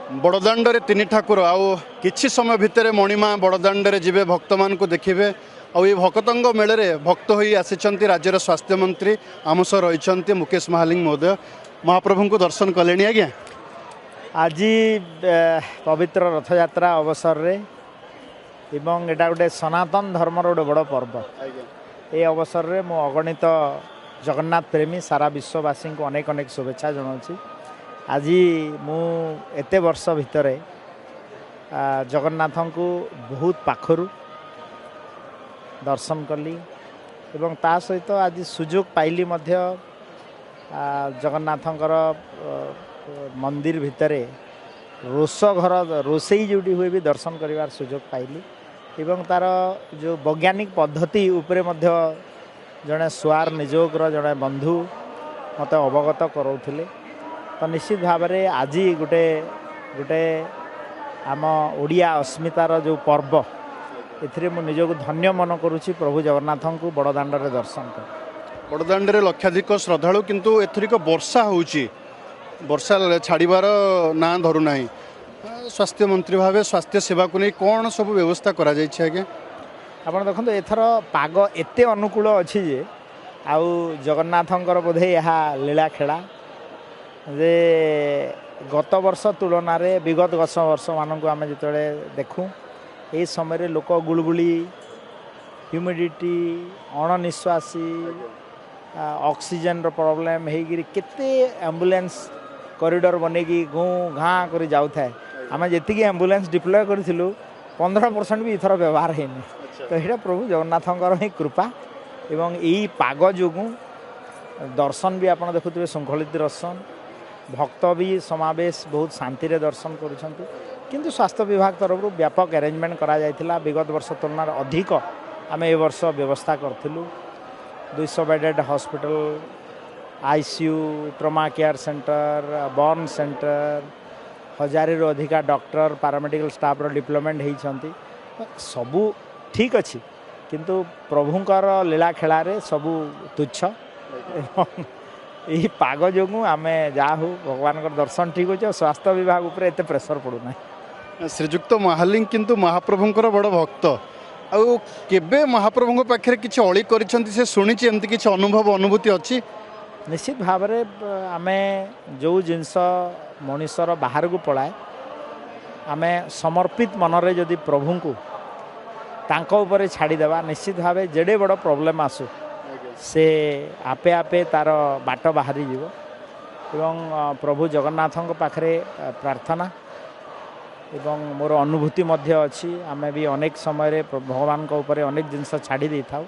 बड़दाण्डे तीन ठाकुर आउ किछि समय भितर मणिमा बड़दाण्डे जीवे भक्त मान को देखिए आउ भक्तंग मेले भक्त हो आसी राज्यर स्वास्थ्य मंत्री आम सह रही मुकेश महालिंग महोदय महाप्रभु को दर्शन कले आज्ञा आज पवित्र रथयात्रा अवसर रे एवं एटा गोटे सनातन धर्म गोटे बड़ पर्व ये अवसर रे मु अगणित जगन्नाथ प्रेमी सारा विश्ववासी को अनेक अनेक शुभेच्छा जनाऊँगी। आज मु एते वर्ष भितर जगन्नाथ को बहुत पाखरु दर्शन कली एवं ता सहित आज सुजोग पाइली मध्य जगन्नाथंकर मंदिर भितर रोष घर रोसई जोटी हुए भी दर्शन करिवार सुजोग पाइली एवं तार जो वैज्ञानिक पद्धति उपरे मध्य जड़े स्वार निजोगर जड़े बंधु मत अवगत कराउथिले। तो निश्चित भाव में आज गोटे गोटे आम ओडिया अस्मितार जो पर्व एथिरे मु निजको धन्य मन करुछि प्रभु जगन्नाथ को बड़दाण्डे दर्शन कर बड़दाण्डे लक्षाधिक श्रद्धालु किंतु एथरिक वर्षा होउछि वर्षा छाड़बार ना धरू ना स्वास्थ्य मंत्री भाव स्वास्थ्य सेवा को नहीं कौन सब व्यवस्था करा जाइछि आगे आपण देखो एथर पाग एते अनुकूल अच्छी जे आउ जगन्नाथंकर बोधे यहाँ लीला खेला जे गत वर्ष तुलन में विगत वर्ष मानक आम जो देखूँ ये समय लोक गुलगुली ह्यूमिडिटी अणनिश्वासी ऑक्सीजन प्रॉब्लम होगी केते एम्बुलेंस कॉरिडोर बनैकी गूँ घाँ कर जाऊ थाए आम जी एम्बुलेंस डिप्लॉय करूँ 15% भी इथर व्यवहार होनी तो ये प्रभु जगन्नाथंकर ही कृपा एवं यही पाग जो दर्शन भी आपड़ देखुए श्रृंखलित दर्शन भक्त भी समावेश बहुत शांति रे दर्शन करुछंती किंतु स्वास्थ्य विभाग तरफ व्यापक अरेंजमेंट करा जायथिला विगत वर्ष तुलन अधिक आम ए वर्ष व्यवस्था करथिलु 200 bedded hospital ICU trauma care centre burn centre 1000 रु अधिका डॉक्टर पैरामेडिकल स्टाफ रो डिप्लॉयमेंट होती सबू ठीक अच्छी किंतु प्रभुंकर लीला खेलारे सबू तुच्छ यही पाग जो आम जा हो भगवान दर्शन ठीक अच्छे स्वास्थ्य विभाग उपर एत प्रेसर पड़ूना श्रीजुक्त महालिंग किंतु महाप्रभुंकर बड़ भक्त आउ केबे महाप्रभु पाखे किसी अली कर शुणी एमती किसी अनुभव अनुभूति अच्छी निश्चित भाव में आम जो जिनस मनुष्यर बाहर को पलाए आम समर्पित मनरे जदि प्रभु को तांको ऊपर छाड़ीदेवा निश्चित भाव जेडे बड़ प्रोब्लेम आसू से आपे आपे तार बाट बाहरी जीव एवं प्रभु जगन्नाथों पाखे प्रार्थना एवं मोर अनुभूति मध्य अच्छी आम भी अनेक समय भगवान को ऊपर अनेक जिनस छाड़ी दे था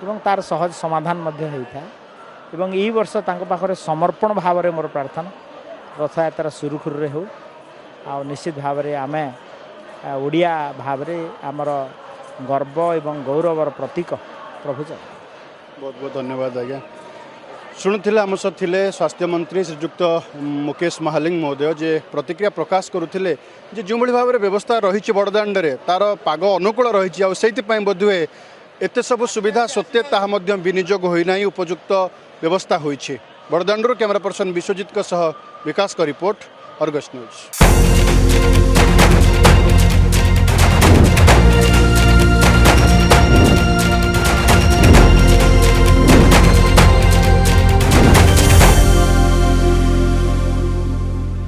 एवं तार सहज समाधान मध्य होता है एवं यही वर्ष तांको पाखरे समर्पण भाव में मोर प्रार्थना रथयात्रा सुरुखुरु हो आ निश्चित भाव में आम ओडिया भाव आमर गर्व एवं गौरवर प्रतीक प्रभु जगन्नाथ। बहुत बहुत धन्यवाद आज्ञा शुणुले आम सह थिले स्वास्थ्य मंत्री श्रीजुक्त मुकेश महालिंग महोदय जे प्रतिक्रिया प्रकाश करुले जो भाव में व्यवस्था रही बड़दाण्डे तार पाग अनुकूल रही से बोधुए एत सब सुविधा सत्वे ताहा विनियोग होना उपयुक्त व्यवस्था होइछि। बड़दाण्डु कैमरा पर्सन विश्वजित सह विकास का रिपोर्ट अर्गस न्यूज।